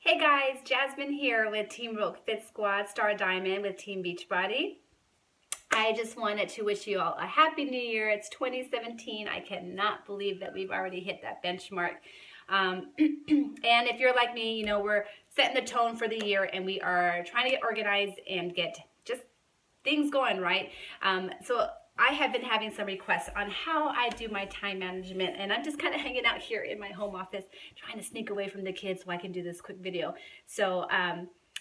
Hey guys, Jasmine here with Team Rogue Fit Squad Star Diamond with Team Beachbody. I just wanted to wish you all a happy new year. It's 2017. I cannot believe that we've already hit that benchmark. And if you're like me, you know, we're setting the tone for the year and we are trying to get organized and get just things going, right? So I have been having some requests on how I do my time management, and I'm just kind of hanging out here in my home office trying to sneak away from the kids so I can do this quick video. So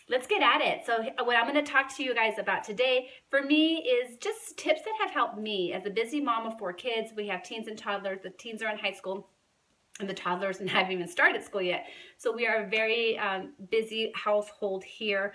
let's get at it. So what I'm going to talk to you guys about today for me is just tips that have helped me as a busy mom of 4 kids. We have teens and toddlers. The teens are in high school and the toddlers haven't even started school yet. So we are a very busy household here.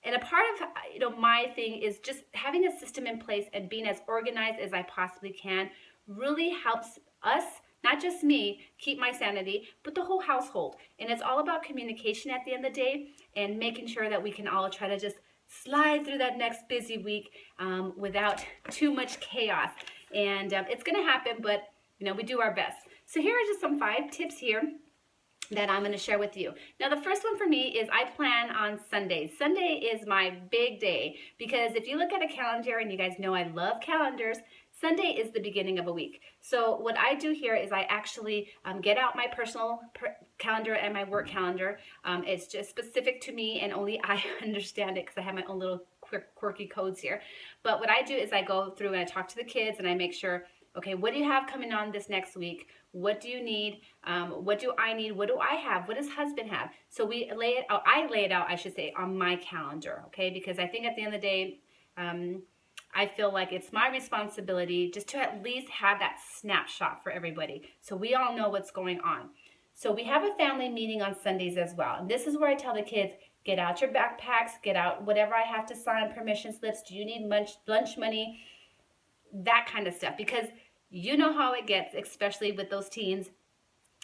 And a part of, you know, my thing is just having a system in place and being as organized as I possibly can really helps us, not just me, keep my sanity, but the whole household. And it's all about communication at the end of the day and making sure that we can all try to just slide through that next busy week without too much chaos. And it's going to happen, but, you know, we do our best. So here are just some 5 tips here that I'm going to share with you. Now, the first one for me is I plan on Sundays. Sunday is my big day because if you look at a calendar, and you guys know I love calendars, Sunday is the beginning of a week. So what I do here is I actually get out my personal calendar and my work calendar. It's just specific to me and only I understand it because I have my own little quirky codes here. But what I do is I go through and I talk to the kids and I make sure, okay, what do you have coming on this next week? What do you need? What do I need? What do I have? What does husband have? So we lay it out. I lay it out, I should say, on my calendar, okay? Because I think at the end of the day, I feel like it's my responsibility just to at least have that snapshot for everybody so we all know what's going on. So we have a family meeting on Sundays as well. And this is where I tell the kids, get out your backpacks, get out whatever I have to sign, permission slips. Do you need lunch money? That kind of stuff. Because you know how it gets, especially with those teens,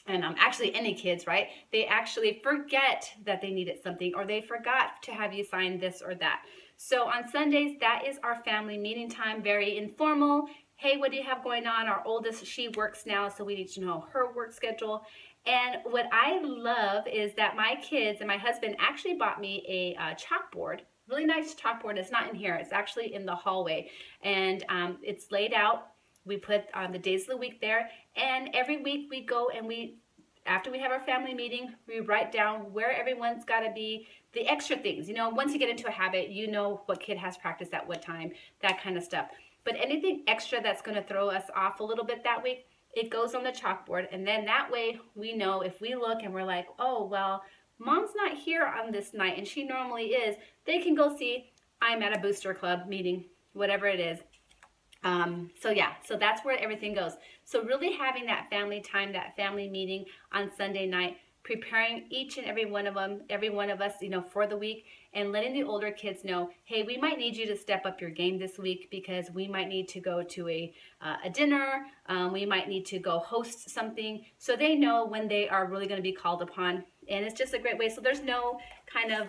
and actually any kids, right? They actually forget that they needed something, or they forgot to have you sign this or that. So on Sundays, that is our family meeting time, very informal. Hey, what do you have going on? Our oldest, she works now, so we need to know her work schedule. And what I love is that my kids and my husband actually bought me a chalkboard, really nice chalkboard. It's not in here, it's actually in the hallway. And it's laid out. We put the days of the week there, and every week we go and after we have our family meeting, we write down where everyone's got to be, the extra things. You know, once you get into a habit, you know what kid has practice at what time, that kind of stuff. But anything extra that's going to throw us off a little bit that week, it goes on the chalkboard, and then that way we know if we look and we're like, oh, well, mom's not here on this night, and she normally is, they can go see I'm at a booster club meeting, whatever it is. So that's where everything goes. So really having that family time, that family meeting on Sunday night, preparing each and every one of us, you know, for the week, and letting the older kids know, hey, we might need you to step up your game this week because we might need to go to a dinner, we might need to go host something, so they know when they are really going to be called upon. And it's just a great way, so there's no kind of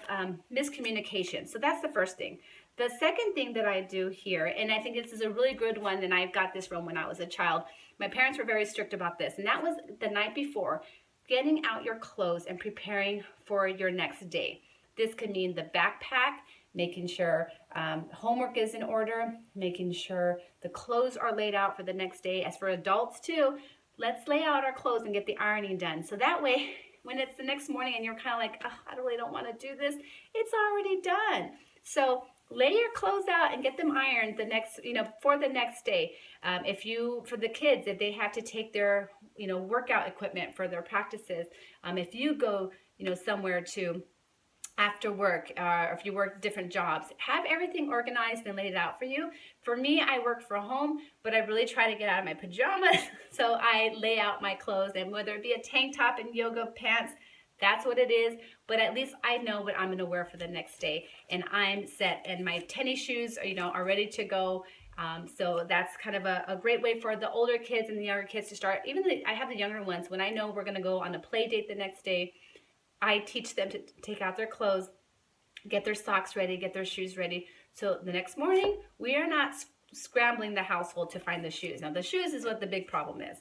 miscommunication. So that's the first thing. The second thing that I do here, and I think this is a really good one, and I got this from when I was a child. My parents were very strict about this, and that was the night before, getting out your clothes and preparing for your next day. This could mean the backpack, making sure homework is in order, making sure the clothes are laid out for the next day. As for adults too, let's lay out our clothes and get the ironing done. So that way, when it's the next morning and you're kind of like, oh, I really don't want to do this, it's already done. So lay your clothes out and get them ironed the next, you know, for the next day. For the kids, if they have to take their, you know, workout equipment for their practices, if you go, you know, somewhere to after work, or if you work different jobs, have everything organized and laid out for you. For me, I work from home, but I really try to get out of my pajamas. So I lay out my clothes, and whether it be a tank top and yoga pants, that's what it is, but at least I know what I'm going to wear for the next day, and I'm set, and my tennis shoes are, you know, are ready to go. So that's kind of a great way for the older kids and the younger kids to start. I have the younger ones. When I know we're going to go on a play date the next day, I teach them to take out their clothes, get their socks ready, get their shoes ready. So the next morning, we are not scrambling the household to find the shoes. Now, the shoes is what the big problem is.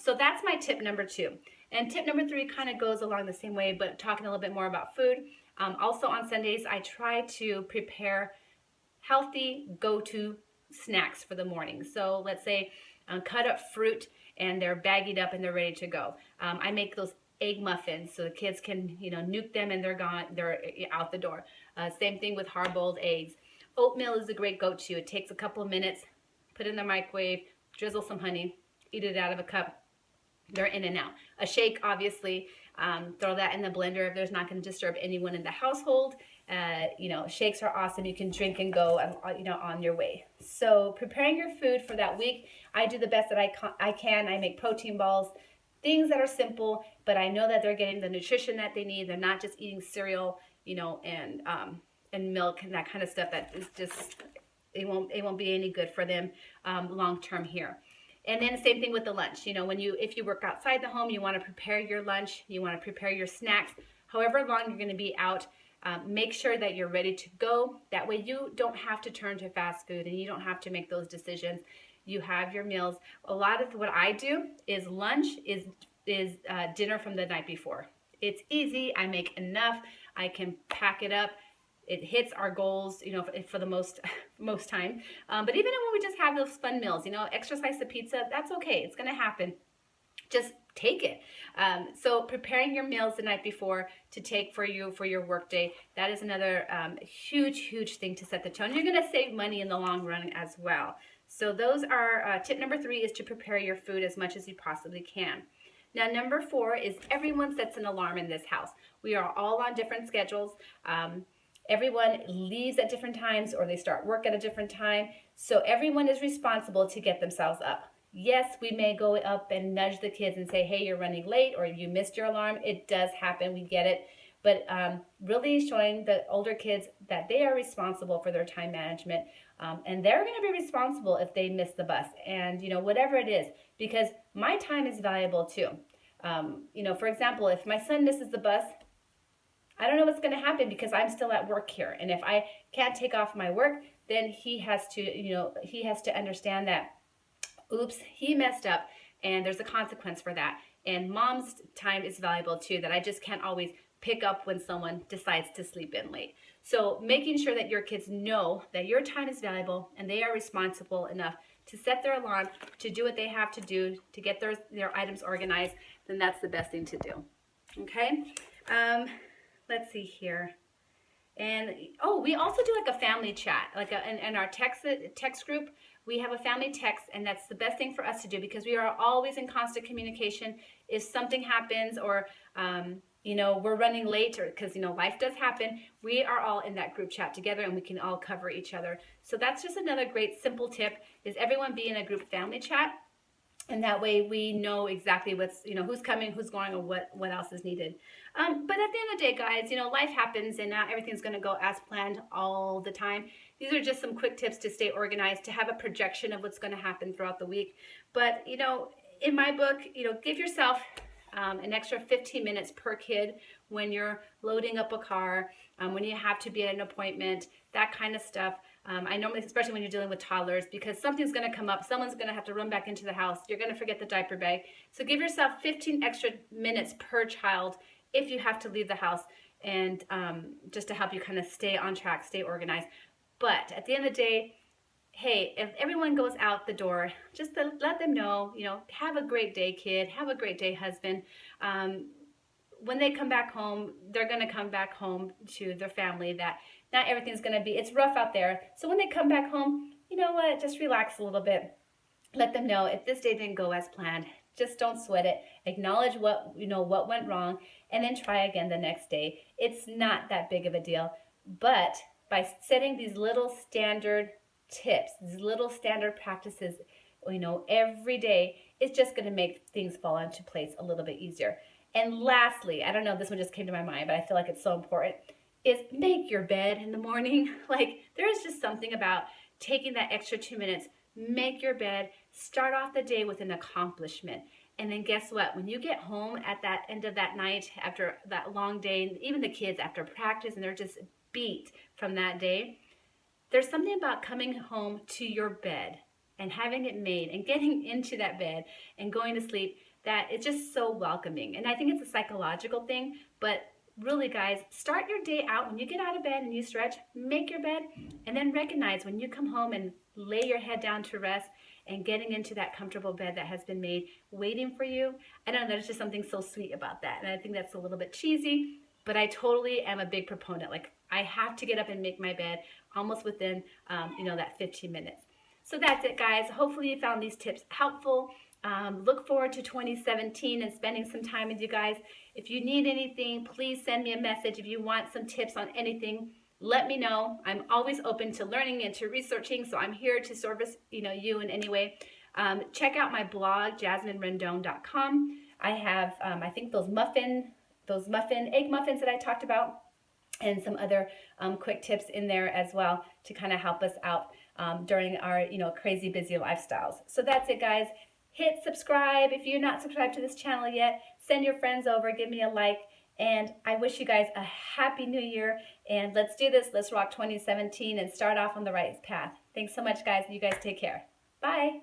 So that's my tip number 2. And tip number 3 kind of goes along the same way, but talking a little bit more about food. Also on Sundays, I try to prepare healthy go-to snacks for the morning. So let's say cut up fruit and they're baggied up and they're ready to go. I make those egg muffins so the kids can, nuke them and they're gone, they're out the door. Same thing with hard-boiled eggs. Oatmeal is a great go-to. It takes a couple of minutes, put it in the microwave, drizzle some honey, eat it out of a cup. They're in and out. A shake, obviously, throw that in the blender if there's not going to disturb anyone in the household. Shakes are awesome. You can drink and go, on your way. So preparing your food for that week, I do the best that I can. I make protein balls, things that are simple, but I know that they're getting the nutrition that they need. They're not just eating cereal, and milk and that kind of stuff that is just, it won't be any good for them long term here. And then the same thing with the lunch. If you work outside the home, you want to prepare your lunch, you want to prepare your snacks, however long you're going to be out. Make sure that you're ready to go. That way you don't have to turn to fast food and you don't have to make those decisions. You have your meals. A lot of what I do is lunch is dinner from the night before. It's easy. I make enough. I can pack it up. It hits our goals, for the most time. But even when we just have those fun meals, extra slice of pizza, that's okay. It's going to happen. Just take it. So preparing your meals the night before to take for your work day, that is another huge thing to set the tone. You're going to save money in the long run as well. So those are tip number 3 is to prepare your food as much as you possibly can. Now, number 4 is everyone sets an alarm in this house. We are all on different schedules. Everyone leaves at different times or they start work at a different time. So everyone is responsible to get themselves up. Yes, we may go up and nudge the kids and say, hey, you're running late or you missed your alarm. It does happen. We get it. But really showing the older kids that they are responsible for their time management. And they're going to be responsible if they miss the bus. And, whatever it is, because my time is valuable too. For example, if my son misses the bus, I don't know what's going to happen because I'm still at work here. And if I can't take off my work, then he has to understand that, oops, he messed up and there's a consequence for that. And mom's time is valuable too, that I just can't always pick up when someone decides to sleep in late. So making sure that your kids know that your time is valuable and they are responsible enough to set their alarm, to do what they have to do, to get their items organized, then that's the best thing to do. Okay? Let's see here. And, we also do like a family chat, in our text group, we have a family text, and that's the best thing for us to do because we are always in constant communication. If something happens or, we're running late or because, life does happen, we are all in that group chat together and we can all cover each other. So that's just another great simple tip is everyone be in a group family chat. And that way we know exactly what's, who's coming, who's going, or what else is needed. But at the end of the day, guys, life happens and not everything's going to go as planned all the time. These are just some quick tips to stay organized, to have a projection of what's going to happen throughout the week. But, in my book, give yourself an extra 15 minutes per kid when you're loading up a car, when you have to be at an appointment, that kind of stuff. I normally, especially when you're dealing with toddlers, because something's going to come up, someone's going to have to run back into the house, you're going to forget the diaper bag. So give yourself 15 extra minutes per child if you have to leave the house, and just to help you kind of stay on track, stay organized. But at the end of the day, hey, if everyone goes out the door, just to let them know, have a great day, kid, have a great day, husband. When they come back home, they're going to come back home to their family, that not everything's going to be, it's rough out there. So when they come back home, you know what, just relax a little bit. Let them know if this day didn't go as planned, just don't sweat it. Acknowledge what went wrong, and then try again the next day. It's not that big of a deal. But by setting these little standard tips, these little standard practices, every day, it's just going to make things fall into place a little bit easier. And lastly, I don't know, this one just came to my mind, but I feel like it's so important, is make your bed in the morning. There is just something about taking that extra 2 minutes, make your bed, start off the day with an accomplishment. And then guess what? When you get home at that end of that night, after that long day, even the kids after practice, and they're just beat from that day, there's something about coming home to your bed and having it made and getting into that bed and going to sleep that it's just so welcoming. And I think it's a psychological thing, but really, guys, start your day out when you get out of bed and you stretch, make your bed, and then recognize when you come home and lay your head down to rest and getting into that comfortable bed that has been made waiting for you. I don't know, there's just something so sweet about that. And I think that's a little bit cheesy, but I totally am a big proponent. Like, I have to get up and make my bed almost within, that 15 minutes. So that's it, guys. Hopefully you found these tips helpful. Look forward to 2017 and spending some time with you guys. If you need anything, please send me a message. If you want some tips on anything, let me know. I'm always open to learning and to researching, so I'm here to service you in any way. Check out my blog, jasminerendon.com. I have, I think, those egg muffins that I talked about, and some other quick tips in there as well to kind of help us out during our crazy busy lifestyles. So that's it, guys. Hit subscribe if you're not subscribed to this channel yet. Send your friends over, give me a like, and I wish you guys a happy new year. And let's do this. Let's rock 2017 and start off on the right path. Thanks so much, guys. You guys take care. Bye.